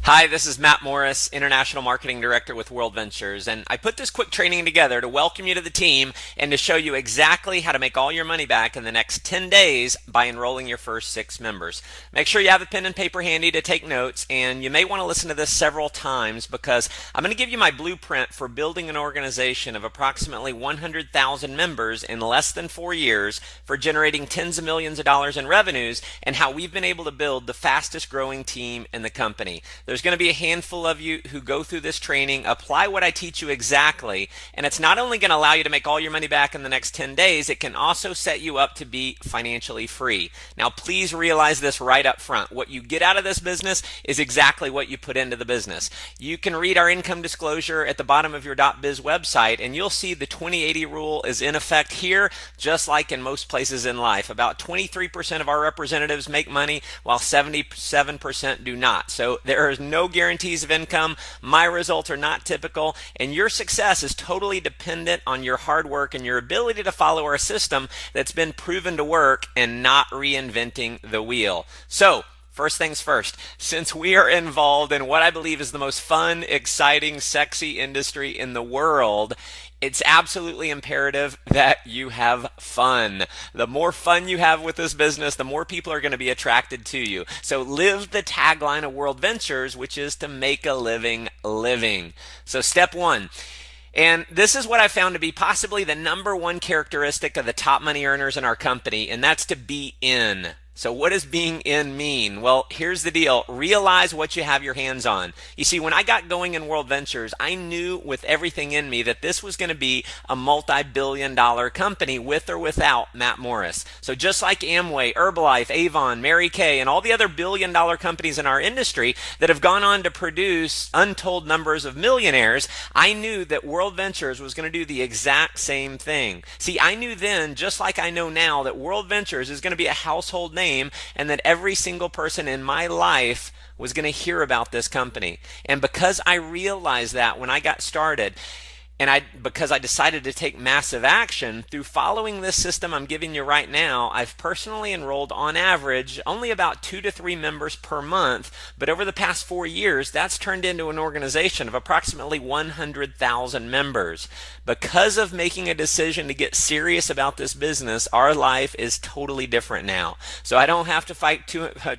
Hi, this is Matt Morris, International Marketing Director with World Ventures, and I put this quick training together to welcome you to the team and to show you exactly how to make all your money back in the next 10 days by enrolling your first 6 members. Make sure you have a pen and paper handy to take notes, and you may want to listen to this several times because I'm going to give you my blueprint for building an organization of approximately 100,000 members in less than 4 years for generating tens of millions of dollars in revenues, and how we've been able to build the fastest growing team in the company. There's going to be a handful of you who go through this training, apply what I teach you exactly, and it's not only going to allow you to make all your money back in the next 10 days, it can also set you up to be financially free. Now, please realize this right up front. What you get out of this business is exactly what you put into the business. You can read our income disclosure at the bottom of your .biz website, and you'll see the 20/80 rule is in effect here, just like in most places in life. About 23% of our representatives make money, while 77% do not. So there is no guarantees of income. My results are not typical, and your success is totally dependent on your hard work and your ability to follow our system that's been proven to work and not reinventing the wheel. So, first things first, since we are involved in what I believe is the most fun, exciting, sexy industry in the world, it's absolutely imperative that you have fun. The more fun you have with this business, the more people are going to be attracted to you. So live the tagline of World Ventures, which is to make a living living. So step one. And this is what I found to be possibly the #1 characteristic of the top money earners in our company, and that's to be in. So what does being in mean? Well, here's the deal. Realize what you have your hands on. You see, when I got going in World Ventures, I knew with everything in me that this was going to be a multi-billion-dollar company with or without Matt Morris. So just like Amway, Herbalife, Avon, Mary Kay, and all the other billion-dollar companies in our industry that have gone on to produce untold numbers of millionaires, I knew that World Ventures was going to do the exact same thing. See, I knew then, just like I know now, that World Ventures is going to be a household name, and that every single person in my life was going to hear about this company. And because I realized that when I got started, and because I decided to take massive action through following this system I'm giving you right now, I've personally enrolled on average only about 2 to 3 members per month, but over the past 4 years, that's turned into an organization of approximately 100,000 members. Because of making a decision to get serious about this business, our life is totally different now. So I don't have to fight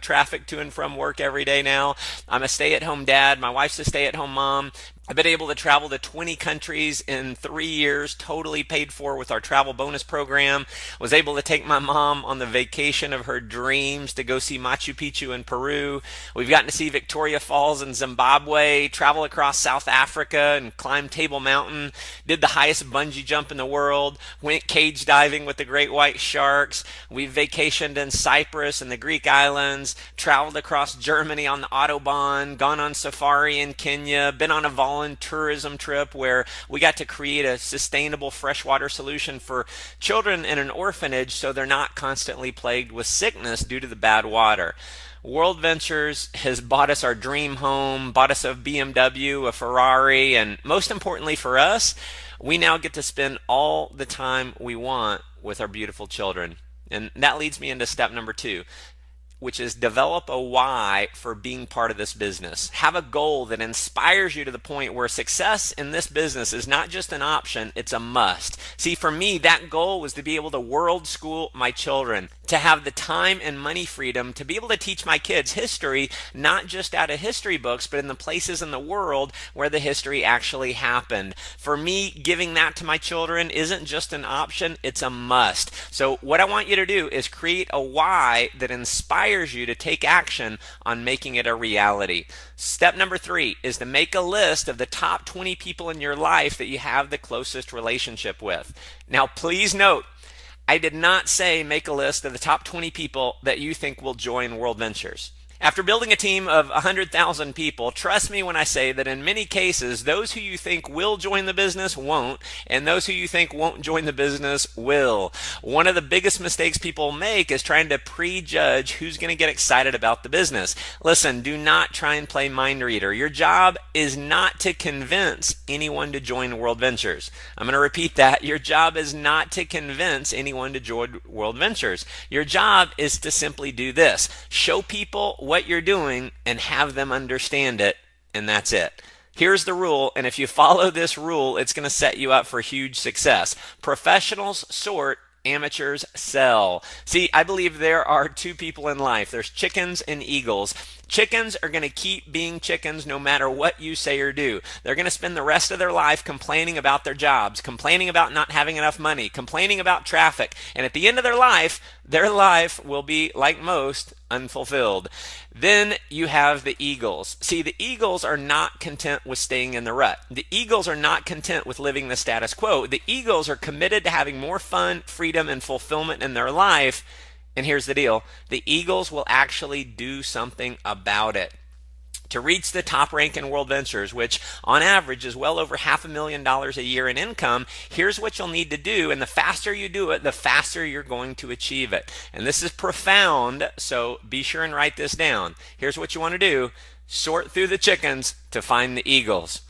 traffic to and from work every day now. I'm a stay-at-home dad. My wife's a stay-at-home mom. I've been able to travel to 20 countries in 3 years, totally paid for with our travel bonus program. Was able to take my mom on the vacation of her dreams to go see Machu Picchu in Peru. We've gotten to see Victoria Falls in Zimbabwe, travel across South Africa and climb Table Mountain, did the highest bungee jump in the world, went cage diving with the great white sharks. We've vacationed in Cyprus and the Greek islands, traveled across Germany on the Autobahn, gone on safari in Kenya, been on a tourism trip where we got to create a sustainable freshwater solution for children in an orphanage so they're not constantly plagued with sickness due to the bad water. World Ventures has bought us our dream home, bought us a BMW, a Ferrari, and most importantly for us, we now get to spend all the time we want with our beautiful children. And that leads me into step number 2. Which is develop a why for being part of this business. Have a goal that inspires you to the point where success in this business is not just an option, it's a must. See, for me, that goal was to be able to world school my children, to have the time and money freedom to be able to teach my kids history, not just out of history books, but in the places in the world where the history actually happened. For me, giving that to my children isn't just an option, it's a must. So what I want you to do is create a why that inspires you to take action on making it a reality. Step number 3 is to make a list of the top 20 people in your life that you have the closest relationship with. Now, please note, I did not say make a list of the top 20 people that you think will join World Ventures. After building a team of 100,000 people, trust me when I say that in many cases, those who you think will join the business won't, and those who you think won't join the business will. One of the biggest mistakes people make is trying to prejudge who's going to get excited about the business. Listen, do not try and play mind reader. Your job is not to convince anyone to join World Ventures. I'm going to repeat that. Your job is not to convince anyone to join World Ventures. Your job is to simply do this. Show people what you're doing and have them understand it, and that's it. Here's the rule, and if you follow this rule, it's going to set you up for huge success. Professionals sort, amateurs sell. See, I believe there are two people in life. There's chickens and eagles. Chickens are going to keep being chickens no matter what you say or do. They're going to spend the rest of their life complaining about their jobs, complaining about not having enough money, complaining about traffic. And at the end of their life will be, like most, unfulfilled. Then you have the eagles. See, the eagles are not content with staying in the rut. The eagles are not content with living the status quo. The eagles are committed to having more fun, freedom, and fulfillment in their life. And here's the deal. The eagles will actually do something about it. To reach the top rank in World Ventures, which on average is well over $500,000 a year in income, here's what you'll need to do. And the faster you do it, the faster you're going to achieve it. And this is profound, so be sure and write this down. Here's what you want to do. Sort through the chickens to find the eagles.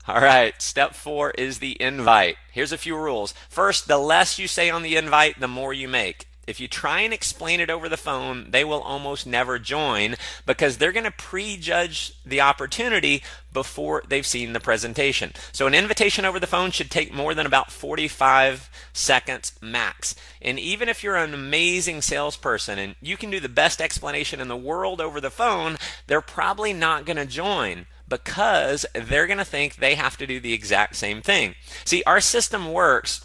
All right, step 4 is the invite. Here's a few rules. First, the less you say on the invite, the more you make. If you try and explain it over the phone, they will almost never join because they're going to prejudge the opportunity before they've seen the presentation. So an invitation over the phone should take more than about 45 seconds max. And even if you're an amazing salesperson and you can do the best explanation in the world over the phone, they're probably not going to join because they're going to think they have to do the exact same thing. See, our system works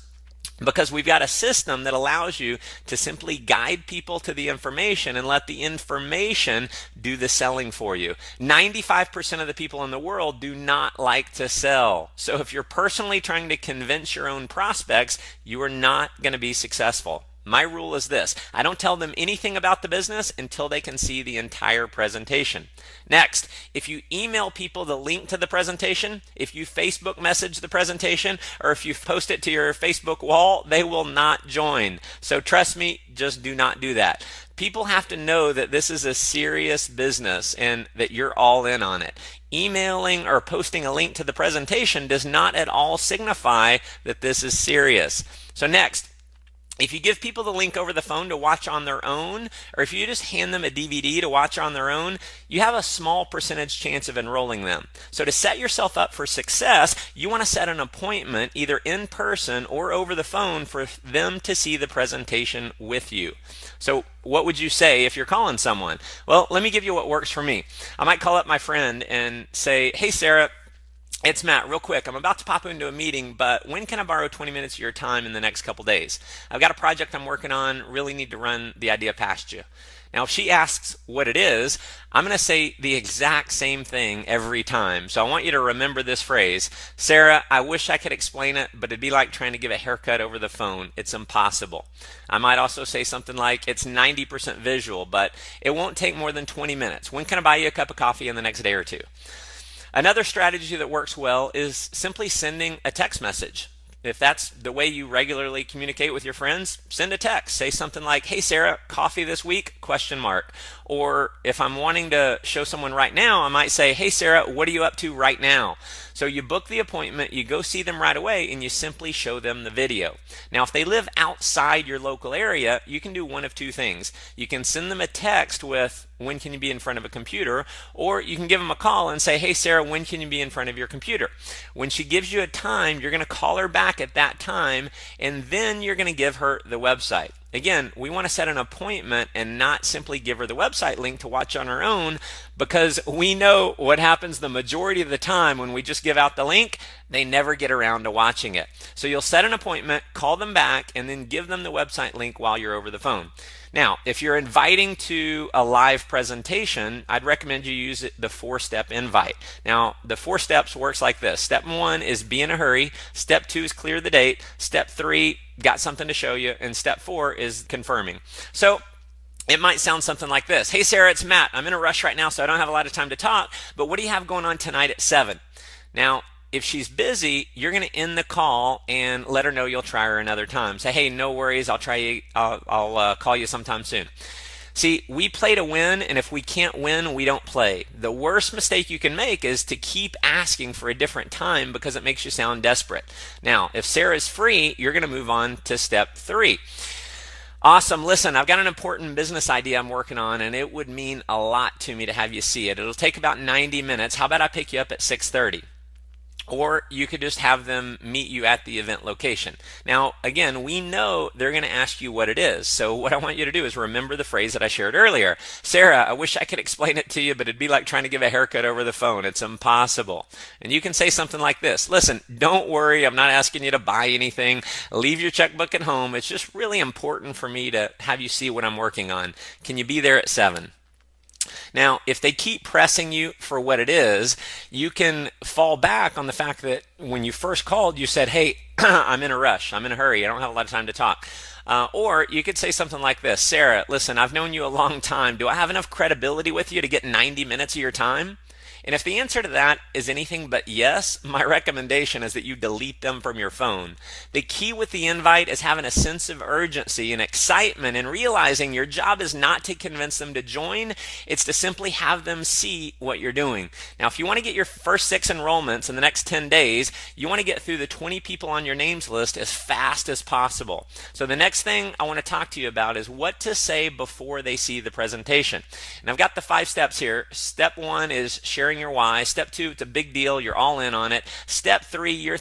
because we've got a system that allows you to simply guide people to the information and let the information do the selling for you. 95% of the people in the world do not like to sell. So if you're personally trying to convince your own prospects, you are not going to be successful. My rule is this: I don't tell them anything about the business until they can see the entire presentation. Next, if you email people the link to the presentation, if you Facebook message the presentation, or if you post it to your Facebook wall, they will not join. So trust me, just do not do that. People have to know that this is a serious business and that you're all in on it. Emailing or posting a link to the presentation does not at all signify that this is serious. So next, if you give people the link over the phone to watch on their own, or if you just hand them a DVD to watch on their own, you have a small percentage chance of enrolling them. So to set yourself up for success, you want to set an appointment either in person or over the phone for them to see the presentation with you. So what would you say if you're calling someone? Well, let me give you what works for me. I might call up my friend and say, "Hey, Sarah, it's Matt. Real quick, I'm about to pop into a meeting, but when can I borrow 20 minutes of your time in the next couple days? I've got a project I'm working on, really need to run the idea past you." Now, if she asks what it is, I'm going to say the exact same thing every time. So I want you to remember this phrase: "Sarah, I wish I could explain it, but it'd be like trying to give a haircut over the phone. It's impossible." I might also say something like, "It's 90% visual, but it won't take more than 20 minutes. When can I buy you a cup of coffee in the next day or two?" Another strategy that works well is simply sending a text message. If that's the way you regularly communicate with your friends, send a text. Say something like, "Hey Sarah, coffee this week?" ? Or if I'm wanting to show someone right now, I might say, "Hey Sarah, what are you up to right now?" So you book the appointment, you go see them right away, and you simply show them the video. Now, if they live outside your local area, you can do one of two things. You can send them a text with, "When can you be in front of a computer?" Or you can give them a call and say, "Hey Sarah, when can you be in front of your computer?" When she gives you a time, you're going to call her back at that time, and then you're going to give her the website. Again, we want to set an appointment and not simply give her the website link to watch on her own, because we know what happens the majority of the time when we just give out the link. They never get around to watching it. So you'll set an appointment, call them back, and then give them the website link while you're over the phone. Now, if you're inviting to a live presentation, I'd recommend you use the 4-step invite. Now, the 4 steps works like this. Step 1 is be in a hurry. Step 2 is clear the date. Step 3, got something to show you. And step 4 is confirming. So it might sound something like this: "Hey Sarah, it's Matt. I'm in a rush right now, so I don't have a lot of time to talk, but what do you have going on tonight at 7? Now, if she's busy, you're going to end the call and let her know you'll try her another time. Say, "Hey, no worries. I'll call you sometime soon." See, we play to win, and if we can't win, we don't play. The worst mistake you can make is to keep asking for a different time because it makes you sound desperate. Now, if Sarah's free, you're going to move on to step 3. Awesome. Listen, I've got an important business idea I'm working on, and it would mean a lot to me to have you see it. It'll take about 90 minutes. How about I pick you up at 6:30? Or you could just have them meet you at the event location. Now, again, we know they're going to ask you what it is. So what I want you to do is remember the phrase that I shared earlier. Sarah, I wish I could explain it to you, but it'd be like trying to give a haircut over the phone. It's impossible. And you can say something like this. Listen, don't worry. I'm not asking you to buy anything. Leave your checkbook at home. It's just really important for me to have you see what I'm working on. Can you be there at 7? Now, if they keep pressing you for what it is, you can fall back on the fact that when you first called, you said, hey, I'm in a rush. I'm in a hurry. I don't have a lot of time to talk. Or you could say something like this. Sarah, listen, I've known you a long time. Do I have enough credibility with you to get 90 minutes of your time? And if the answer to that is anything but yes, my recommendation is that you delete them from your phone. The key with the invite is having a sense of urgency and excitement and realizing your job is not to convince them to join, it's to simply have them see what you're doing. Now, if you want to get your first 6 enrollments in the next 10 days, you want to get through the 20 people on your names list as fast as possible. So the next thing I want to talk to you about is what to say before they see the presentation. And I've got the 5 steps here. Step 1 is sharing your why. Step 2, it's a big deal. You're all in on it. Step 3, you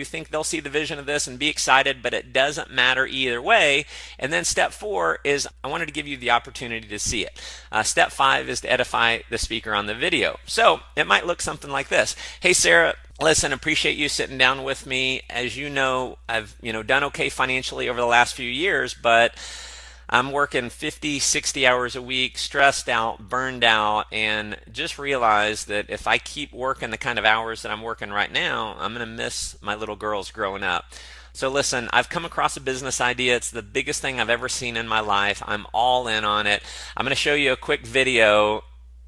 think they'll see the vision of this and be excited, but it doesn't matter either way. And then step 4 is I wanted to give you the opportunity to see it. Step 5 is to edify the speaker on the video. So it might look something like this. Hey, Sarah, listen, appreciate you sitting down with me. As you know, I've done okay financially over the last few years, but I'm working 50, 60 hours a week, stressed out, burned out, and just realized that if I keep working the kind of hours that I'm working right now, I'm going to miss my little girls growing up. So listen, I've come across a business idea. It's the biggest thing I've ever seen in my life. I'm all in on it. I'm going to show you a quick video,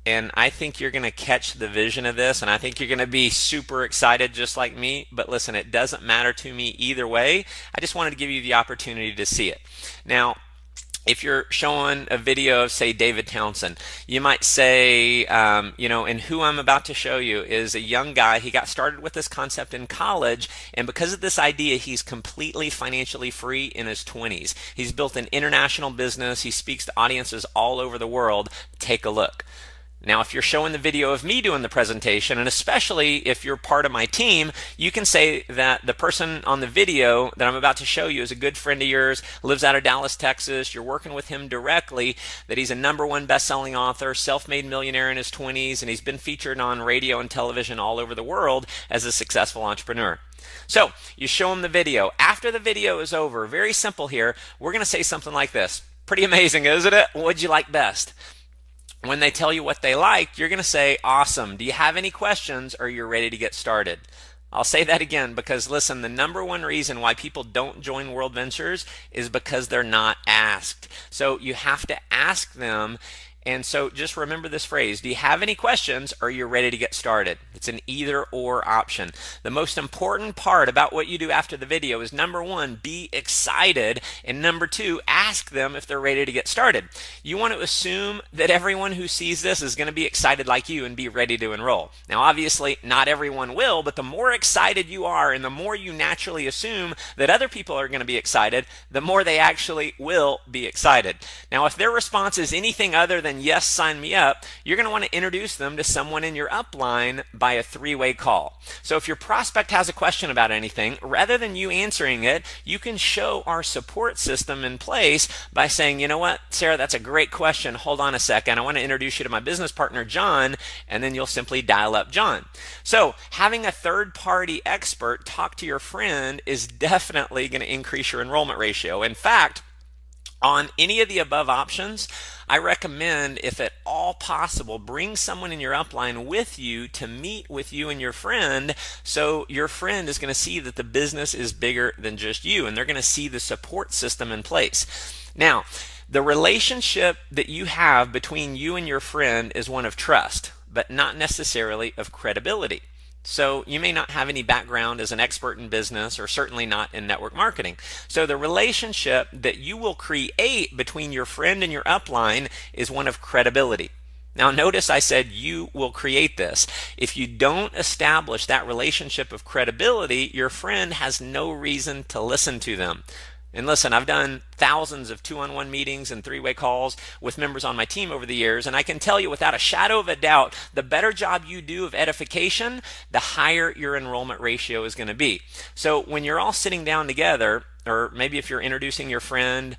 and I think you're going to catch the vision of this, and I think you're going to be super excited just like me. But listen, it doesn't matter to me either way. I just wanted to give you the opportunity to see it. Now, if you're showing a video of, say, David Townsend, you might say, and who I'm about to show you is a young guy. He got started with this concept in college, and because of this idea, he's completely financially free in his 20s. He's built an international business. He speaks to audiences all over the world. Take a look. Now, if you're showing the video of me doing the presentation, and especially if you're part of my team, you can say that the person on the video that I'm about to show you is a good friend of yours, lives out of Dallas, Texas. You're working with him directly, that he's a #1 best-selling author, self-made millionaire in his 20s, and he's been featured on radio and television all over the world as a successful entrepreneur. So you show him the video. After the video is over, very simple here, we're going to say something like this. Pretty amazing, isn't it? What'd you like best? When they tell you what they like, you're going to say, awesome. Do you have any questions, or you're ready to get started? I'll say that again because, listen, the #1 reason why people don't join World Ventures is because they're not asked. So you have to ask them. And so just remember this phrase. Do you have any questions, or you're ready to get started? It's an either-or option. The most important part about what you do after the video is, #1, be excited, and #2, ask them if they're ready to get started. You want to assume that everyone who sees this is going to be excited like you and be ready to enroll. Now, obviously, not everyone will, but the more excited you are and the more you naturally assume that other people are going to be excited, the more they actually will be excited. Now, if their response is anything other than yes, sign me up, you're going to want to introduce them to someone in your upline by a 3-way call. So if your prospect has a question about anything, rather than you answering it, you can show our support system in place by saying, you know what, Sarah, that's a great question. Hold on a second. I want to introduce you to my business partner, John, and then you'll simply dial up John. So having a third-party expert talk to your friend is definitely going to increase your enrollment ratio. In fact, on any of the above options, I recommend, if at all possible, bring someone in your upline with you to meet with you and your friend, so your friend is going to see that the business is bigger than just you, and they're going to see the support system in place. Now, the relationship that you have between you and your friend is one of trust, but not necessarily of credibility. So you may not have any background as an expert in business, or certainly not in network marketing. So the relationship that you will create between your friend and your upline is one of credibility. Now notice I said you will create this. If you don't establish that relationship of credibility, your friend has no reason to listen to them. And listen, I've done thousands of two-on-one meetings and three-way calls with members on my team over the years, and I can tell you without a shadow of a doubt, the better job you do of edification, the higher your enrollment ratio is going to be. So when you're all sitting down together, or maybe if you're introducing your friend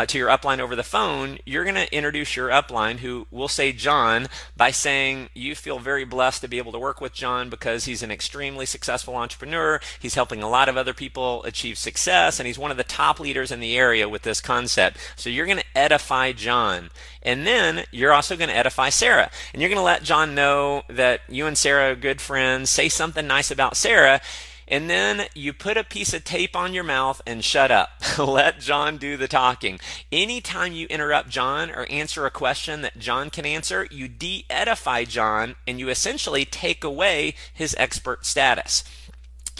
to your upline over the phone, you're going to introduce your upline, who will say John, by saying you feel very blessed to be able to work with John because he's an extremely successful entrepreneur. He's helping a lot of other people achieve success, and he's one of the top leaders in the area with this concept. So you're going to edify John. And then you're also going to edify Sarah. And you're going to let John know that you and Sarah are good friends. Say something nice about Sarah. And then you put a piece of tape on your mouth and shut up. Let John do the talking. Anytime you interrupt John or answer a question that John can answer, you de-edify John and you essentially take away his expert status.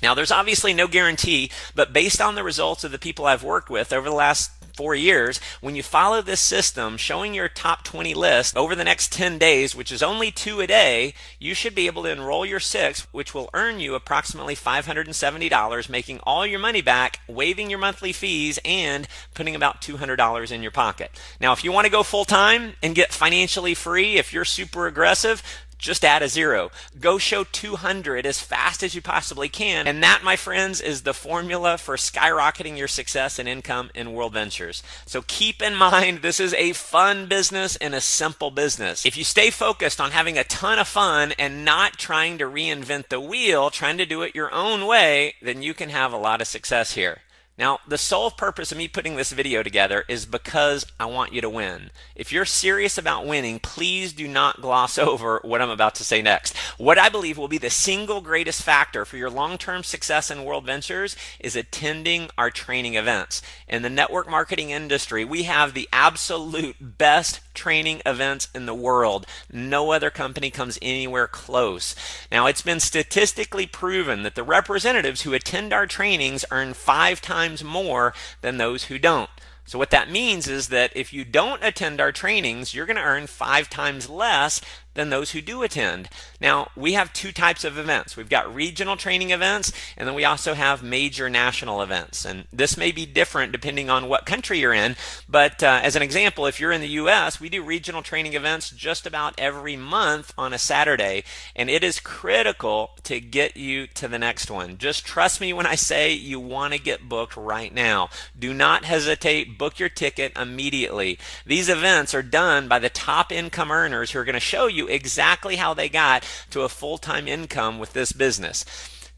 Now, there's obviously no guarantee, but based on the results of the people I've worked with over the last 4 years, when you follow this system, showing your top 20 list over the next 10 days, which is only 2 a day, you should be able to enroll your 6, which will earn you approximately $570, making all your money back, waiving your monthly fees, and putting about $200 in your pocket. Now, if you want to go full-time and get financially free, if you're super aggressive, just add a 0. Go show 200 as fast as you possibly can. And that, my friends, is the formula for skyrocketing your success and income in World Ventures. So keep in mind, this is a fun business and a simple business. If you stay focused on having a ton of fun and not trying to reinvent the wheel, trying to do it your own way, then you can have a lot of success here. Now, the sole purpose of me putting this video together is because I want you to win. If you're serious about winning, please do not gloss over what I'm about to say next. What I believe will be the single greatest factor for your long-term success in World Ventures is attending our training events. In the network marketing industry, we have the absolute best training events in the world. No other company comes anywhere close. Now, it's been statistically proven that the representatives who attend our trainings earn 5 times more than those who don't. So what that means is that if you don't attend our trainings, you're going to earn 5 times less than those who do attend. Now, we have 2 types of events. We've got regional training events, and then we also have major national events. And this may be different depending on what country you're in, but as an example, if you're in the US, we do regional training events just about every month on a Saturday, and it is critical to get you to the next one. Just trust me when I say you want to get booked right now. Do not hesitate. Book your ticket immediately. These events are done by the top income earners who are going to show you exactly how they got to a full-time income with this business.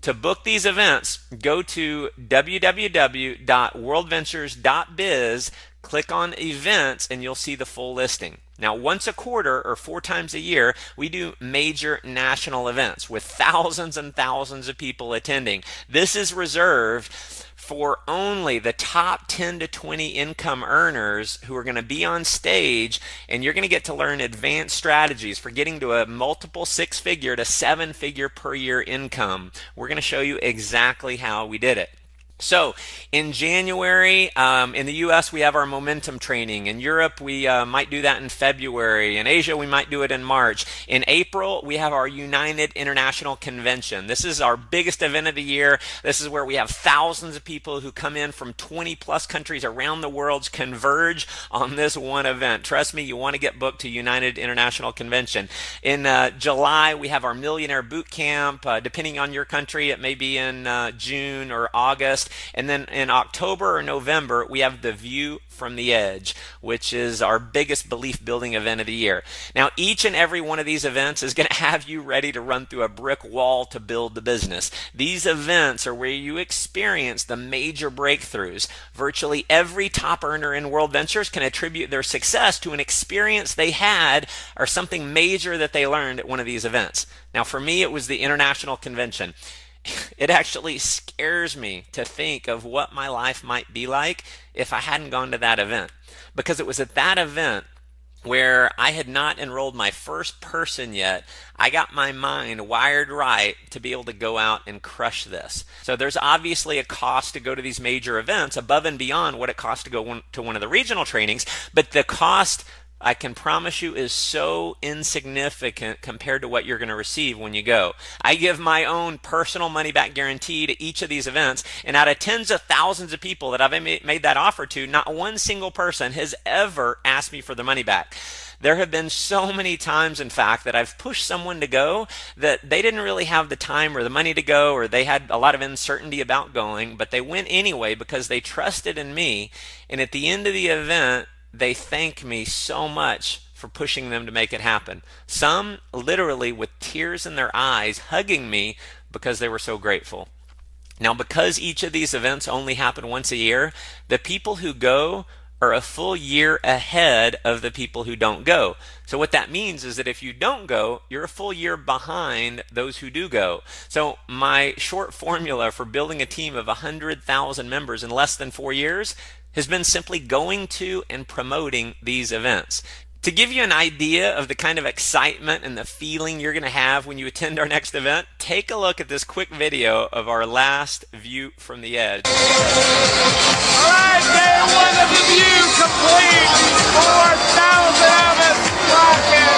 To book these events, go to www.worldventures.biz, click on events, and you'll see the full listing. Now, once a quarter or 4 times a year, we do major national events with thousands and thousands of people attending. This is reserved for only the top 10 to 20 income earners who are going to be on stage, and you're going to get to learn advanced strategies for getting to a multiple 6-figure to 7-figure per year income. We're going to show you exactly how we did it. So in January, in the US, we have our momentum training. In Europe, we might do that in February. In Asia, we might do it in March. In April, we have our United International Convention. This is our biggest event of the year. This is where we have thousands of people who come in from 20 plus countries around the world converge on this one event. Trust me, you want to get booked to United International Convention. In July, we have our Millionaire Boot Camp. Depending on your country, it may be in June or August. And then in October or November, we have the View from the Edge, which is our biggest belief building event of the year. Now, each and every one of these events is going to have you ready to run through a brick wall to build the business. These events are where you experience the major breakthroughs. Virtually every top earner in World Ventures can attribute their success to an experience they had or something major that they learned at one of these events. Now, for me, it was the International Convention. It actually scares me to think of what my life might be like if I hadn't gone to that event, because it was at that event where I had not enrolled my first person yet. I got my mind wired right to be able to go out and crush this. So there's obviously a cost to go to these major events above and beyond what it costs to go to one of the regional trainings, but the cost I can promise you is so insignificant compared to what you're going to receive when you go. I give my own personal money back guarantee to each of these events, and out of tens of thousands of people that I've made that offer to, not one single person has ever asked me for the money back. There have been so many times, in fact, that I've pushed someone to go that they didn't really have the time or the money to go, or they had a lot of uncertainty about going, but they went anyway because they trusted in me. And at the end of the event, they thank me so much for pushing them to make it happen. Some literally with tears in their eyes hugging me because they were so grateful. Now, because each of these events only happen once a year, the people who go are a full year ahead of the people who don't go. So what that means is that if you don't go, you're a full year behind those who do go. So my short formula for building a team of 100,000 members in less than 4 years has been simply going to and promoting these events. To give you an idea of the kind of excitement and the feeling you're going to have when you attend our next event, take a look at this quick video of our last view from the edge. All right, day one of the view complete. 4,000 of us rocking.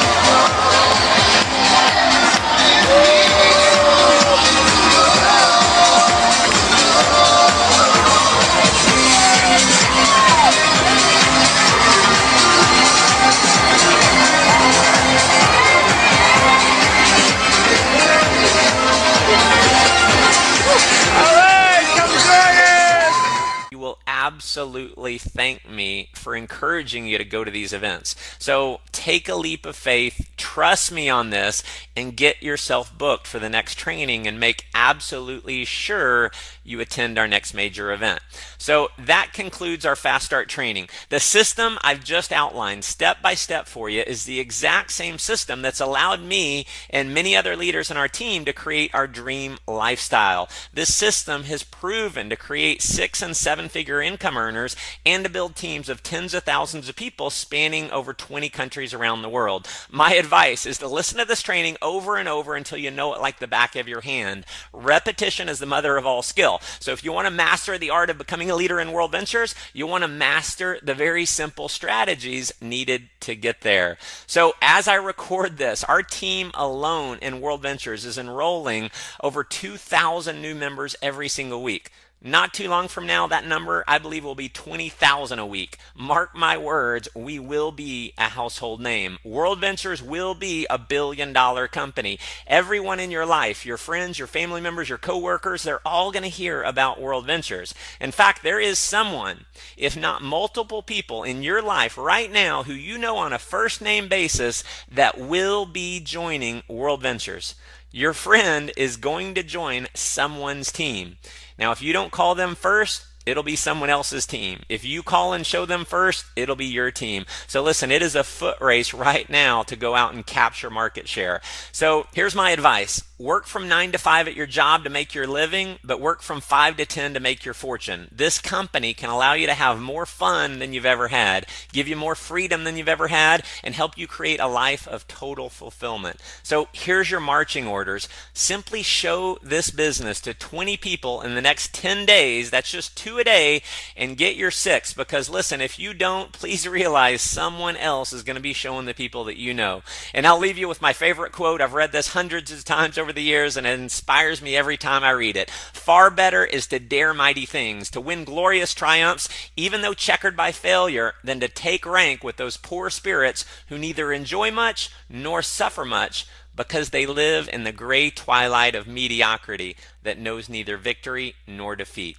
Absolutely thank me for encouraging you to go to these events. So take a leap of faith, trust me on this, and get yourself booked for the next training and make absolutely sure you attend our next major event. So that concludes our Fast Start training. The system I've just outlined step by step for you is the exact same system that's allowed me and many other leaders in our team to create our dream lifestyle. This system has proven to create 6- and 7-figure income earners and to build teams of tens of thousands of people spanning over 20 countries around the world. My advice is to listen to this training over and over until you know it like the back of your hand. Repetition is the mother of all skill. So if you want to master the art of becoming a leader in World Ventures, you want to master the very simple strategies needed to get there. So as I record this, our team alone in World Ventures is enrolling over 2,000 new members every single week. Not too long from now, that number, I believe, will be 20,000 a week. Mark my words, we will be a household name. World Ventures will be a billion-dollar company. Everyone in your life, your friends, your family members, your coworkers, they're all going to hear about World Ventures. In fact, there is someone, if not multiple people in your life right now who you know on a first-name basis that will be joining World Ventures. Your friend is going to join someone's team. Now, if you don't call them first, it'll be someone else's team. If you call and show them first, it'll be your team. So listen, it is a foot race right now to go out and capture market share. So here's my advice. Work from 9 to 5 at your job to make your living, but work from 5 to 10 to make your fortune. This company can allow you to have more fun than you've ever had, give you more freedom than you've ever had, and help you create a life of total fulfillment. So here's your marching orders. Simply show this business to 20 people in the next 10 days. That's just 2 a day, and get your 6. Because listen, if you don't, please realize someone else is going to be showing the people that you know. And I'll leave you with my favorite quote. I've read this hundreds of times over the years, and it inspires me every time I read it. Far better is to dare mighty things, to win glorious triumphs, even though checkered by failure, than to take rank with those poor spirits who neither enjoy much nor suffer much, because they live in the gray twilight of mediocrity that knows neither victory nor defeat.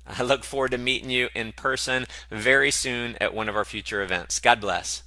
I look forward to meeting you in person very soon at one of our future events. God bless.